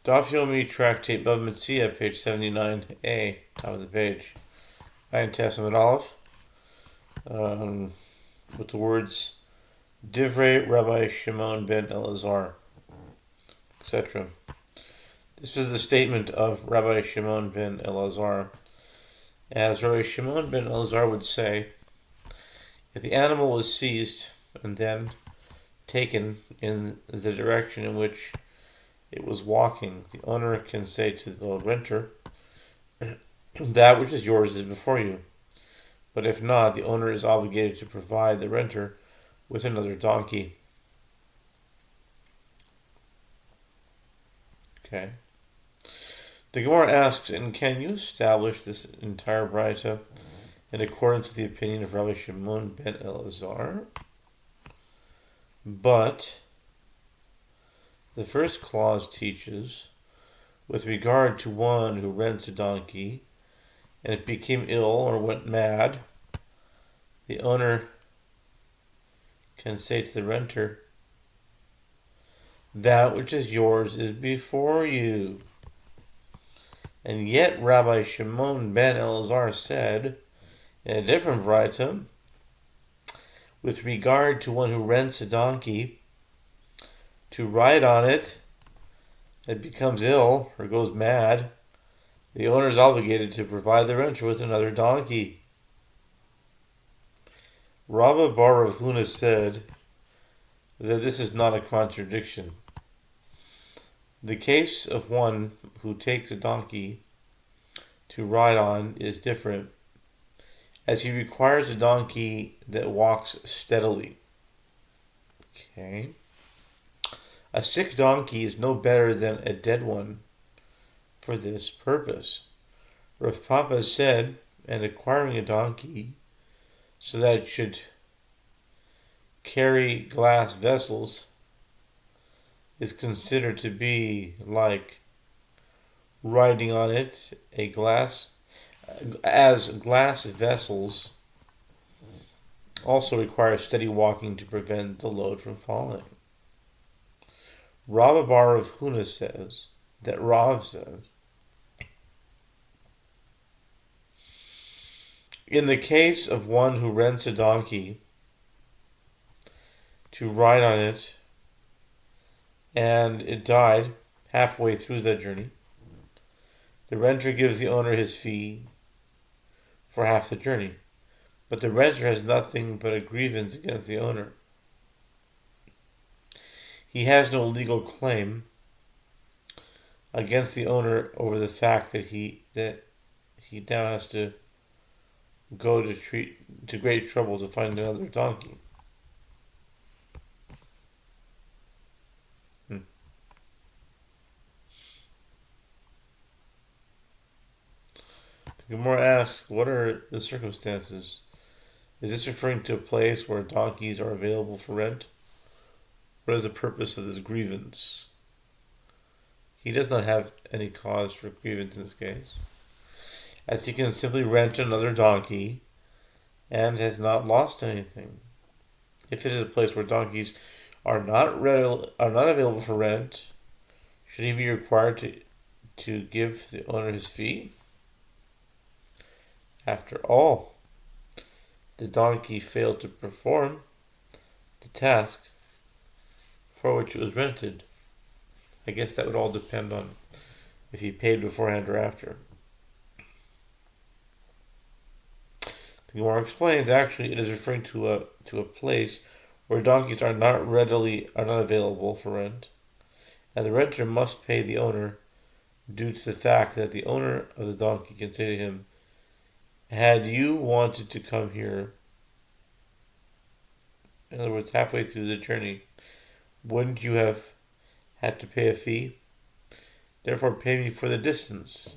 Daf Yomi tractate Bava Metzia, page 79a, top of the page. Ayin Testament Aleph, with the words Divrei Rabbi Shimon ben Elazar, etc. This was the statement of Rabbi Shimon ben Elazar. As Rabbi Shimon ben Elazar would say, if the animal was seized and then taken in the direction in which it was walking, the owner can say to the renter, that which is yours is before you. But if not, the owner is obligated to provide the renter with another donkey. Okay. The Gemara asks, and can you establish this entire Braita in accordance with the opinion of Rabbi Shimon ben Elazar? But the first clause teaches, with regard to one who rents a donkey, and it became ill or went mad, the owner can say to the renter, that which is yours is before you. And yet Rabbi Shimon ben Elazar said, in a different Braita, with regard to one who rents a donkey, to ride on it, it becomes ill or goes mad, the owner is obligated to provide the renter with another donkey. Rabba bar Rav Huna said that this is not a contradiction. The case of one who takes a donkey to ride on is different, as he requires a donkey that walks steadily. Okay. A sick donkey is no better than a dead one for this purpose. Rav Papa said, and acquiring a donkey so that it should carry glass vessels is considered to be like riding on it as glass vessels also require steady walking to prevent the load from falling. Rabba bar Rav Huna says that Rav says, in the case of one who rents a donkey to ride on it and it died halfway through the journey, the renter gives the owner his fee for half the journey, but the renter has nothing but a grievance against the owner. He has no legal claim against the owner over the fact that he now has to go to great trouble to find another donkey. The Gemara asks, what are the circumstances? Is this referring to a place where donkeys are available for rent? What is the purpose of this grievance? He does not have any cause for grievance in this case, as he can simply rent another donkey and has not lost anything. If it is a place where donkeys are not available for rent, should he be required to give the owner his fee? After all, the donkey failed to perform the task for which it was rented. I guess that would all depend on if he paid beforehand or after. The Gemara explains, actually, it is referring to a place where donkeys are not available for rent, and the renter must pay the owner due to the fact that the owner of the donkey can say to him, had you wanted to come here, in other words, halfway through the journey, wouldn't you have had to pay a fee? Therefore, pay me for the distance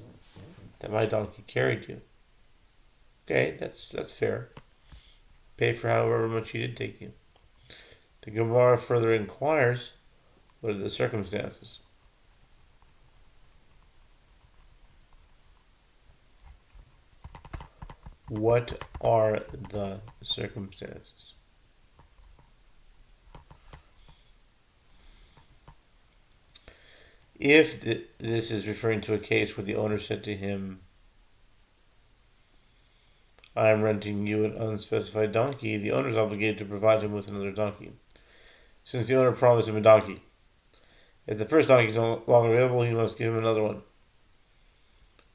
that my donkey carried you. Okay, that's fair. Pay for however much he did take you. The Gemara further inquires, what are the circumstances? What are the circumstances? If this is referring to a case where the owner said to him, I am renting you an unspecified donkey, the owner is obligated to provide him with another donkey, since the owner promised him a donkey. If the first donkey is no longer available, he must give him another one.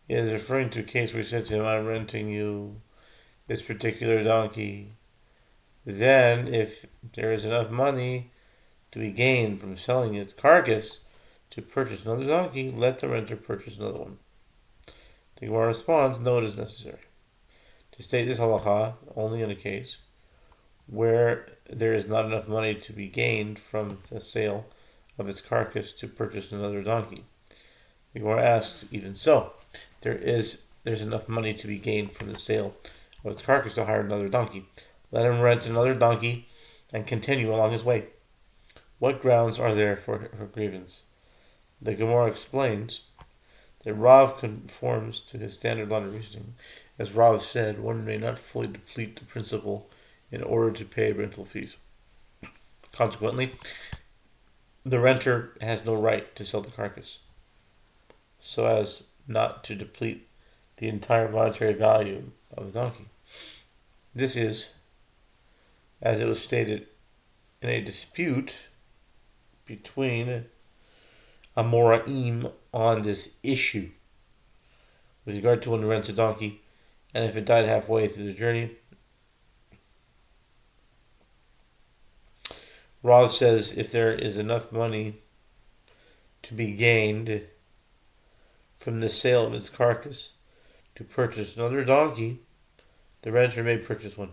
It is referring to a case where he said to him, I am renting you this particular donkey. Then, if there is enough money to be gained from selling its carcass to purchase another donkey, let the renter purchase another one. The Gemara responds, no, it is necessary to state this halacha only in a case where there is not enough money to be gained from the sale of its carcass to purchase another donkey. The Gemara asks, even so, there's enough money to be gained from the sale of its carcass to hire another donkey. Let him rent another donkey and continue along his way. What grounds are there for grievance? The Gemara explains that Rav conforms to his standard line of reasoning. As Rav said, one may not fully deplete the principal in order to pay rental fees. Consequently, the renter has no right to sell the carcass, so as not to deplete the entire monetary value of the donkey. This is, as it was stated, in a dispute between Amoraim on this issue with regard to when he rents a donkey, and if it died halfway through the journey. Rav says if there is enough money to be gained from the sale of its carcass to purchase another donkey, the renter may purchase one.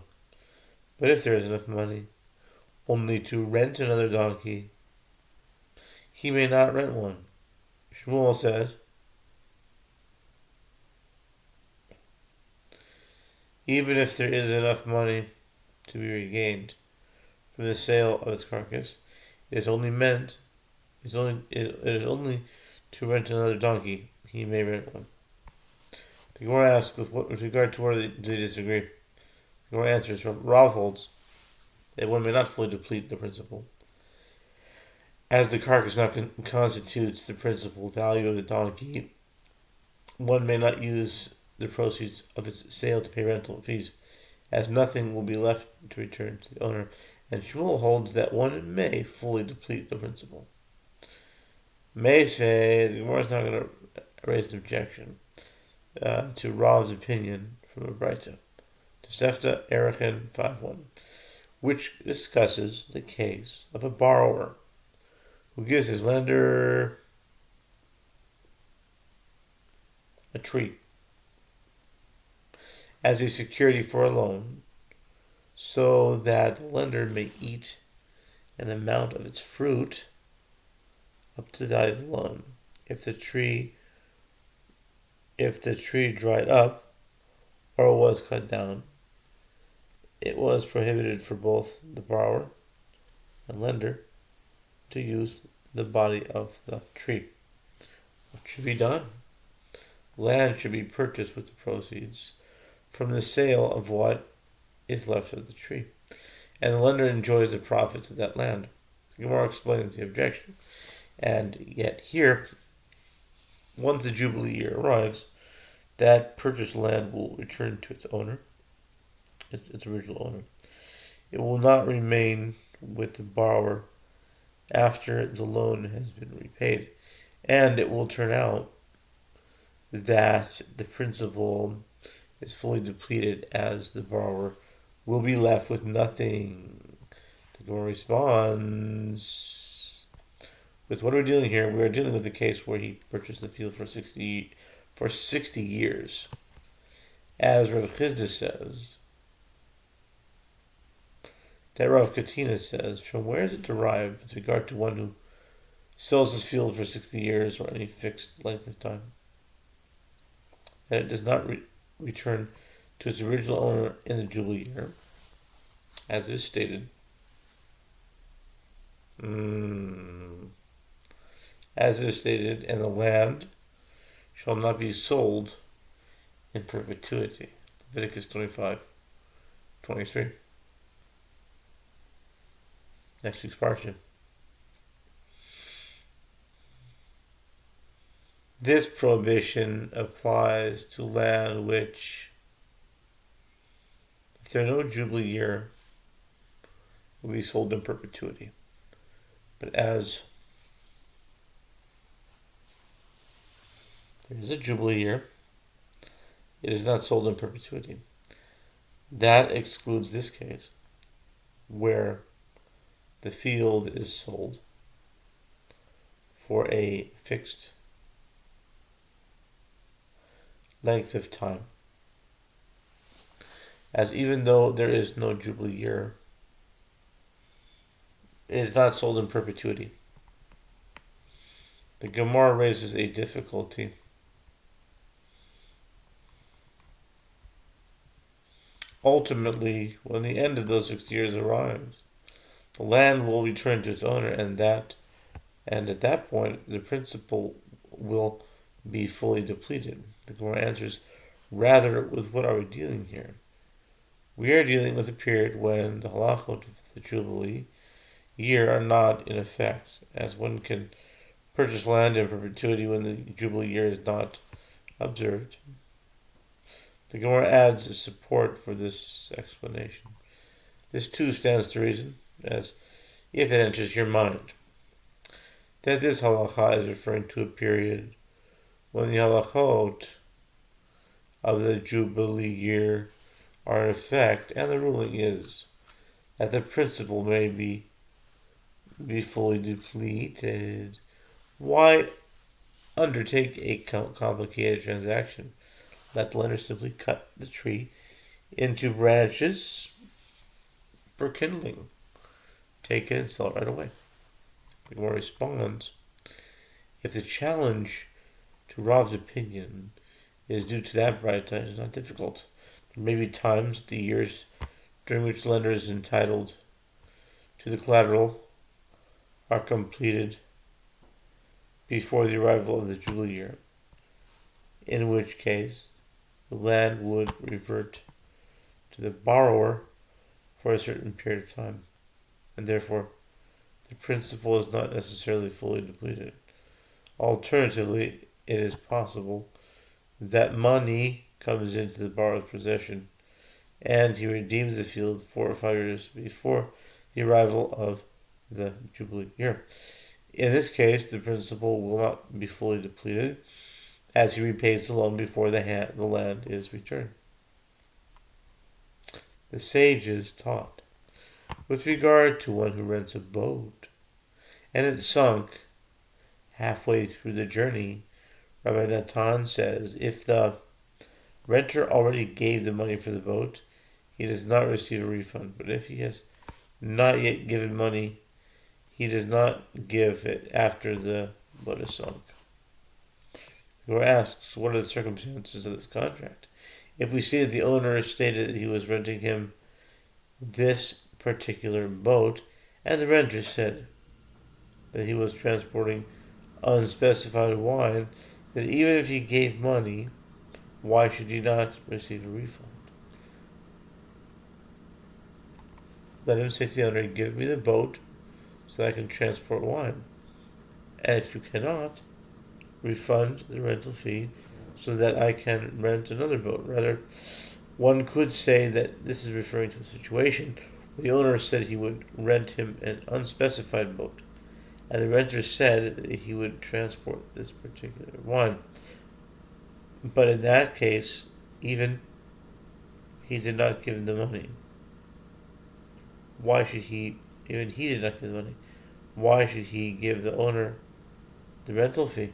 But if there is enough money only to rent another donkey, he may not rent one. Shmuel says, even if there is enough money to be regained from the sale of its carcass, it is only to rent another donkey, he may rent one. The Gemara asks, with regard to where they disagree. The Gemara answers, Rav holds that one may not fully deplete the principal, as the carcass now constitutes the principal value of the donkey. One may not use the proceeds of its sale to pay rental fees, as nothing will be left to return to the owner. And Shmuel holds that one may fully deplete the principal. May say the Gemara is not going to raise an objection to Rav's opinion from a Braita, Tosefta Erechin 5.1, which discusses the case of a borrower who gives his lender a tree as a security for a loan, so that the lender may eat an amount of its fruit up to the value of the loan. If the tree dried up or was cut down, it was prohibited for both the borrower and lender to use the body of the tree. What should be done? Land should be purchased with the proceeds from the sale of what is left of the tree, and the lender enjoys the profits of that land. The Gemara explains the objection, and yet here, once the Jubilee year arrives, that purchased land will return to its owner, its original owner. It will not remain with the borrower after the loan has been repaid, and it will turn out that the principal is fully depleted, as the borrower will be left with nothing. The Gemara responds, with what are we dealing here? We are dealing with the case where he purchased the field for 60 years. As Rav Chisda says, that Rav Katina says, from where is it derived with regard to one who sells his field for 60 years or any fixed length of time, that it does not return to its original owner in the Jubilee year, as is stated. As is stated, and the land shall not be sold in perpetuity. Leviticus 25:23. Next week's parsha. This prohibition applies to land which, if there are no Jubilee year, will be sold in perpetuity. But as there is a Jubilee year, it is not sold in perpetuity. That excludes this case, where the field is sold for a fixed length of time. As even though there is no Jubilee year, it is not sold in perpetuity. The Gemara raises a difficulty. Ultimately, when the end of those 6 years arrives, the land will return to its owner, and at that point, the principal will be fully depleted. The Gemara answers, rather, with what are we dealing here? We are dealing with a period when the halachot of the Jubilee year are not in effect, as one can purchase land in perpetuity when the Jubilee year is not observed. The Gemara adds a support for this explanation. This too stands to reason, as if it enters your mind, that this halacha is referring to a period when the halachot of the Jubilee year are in effect, and the ruling is that the principal may be fully depleted. Why undertake a complicated transaction? Let the lender simply cut the tree into branches for kindling. Take it and sell it right away. The Gemara responds, if the challenge to Rav's opinion is due to that bright it is not difficult. There may be times, the years during which the lender is entitled to the collateral are completed before the arrival of the Jubilee year, in which case the land would revert to the borrower for a certain period of time, and therefore the principal is not necessarily fully depleted. Alternatively, it is possible that money comes into the borrower's possession and he redeems the field 4 or 5 years before the arrival of the Jubilee year. In this case, the principal will not be fully depleted, as he repays the loan before the land is returned. The sages taught, with regard to one who rents a boat, and it's sunk halfway through the journey, Rabbi Natan says, if the renter already gave the money for the boat, he does not receive a refund. But if he has not yet given money, he does not give it after the boat is sunk. The Gemara asks, what are the circumstances of this contract? If we see that the owner stated that he was renting him this particular boat, and the renter said that he was transporting unspecified wine, then even if he gave money, why should he not receive a refund? Let him say to the owner, give me the boat so that I can transport wine. And if you cannot, refund the rental fee so that I can rent another boat. Rather, one could say that this is referring to a situation where the owner said he would rent him an unspecified boat, and the renter said that he would transport this particular wine. But in that case, even he did not give him the money. Why should he, even he did not give the money, why should he give the owner the rental fee?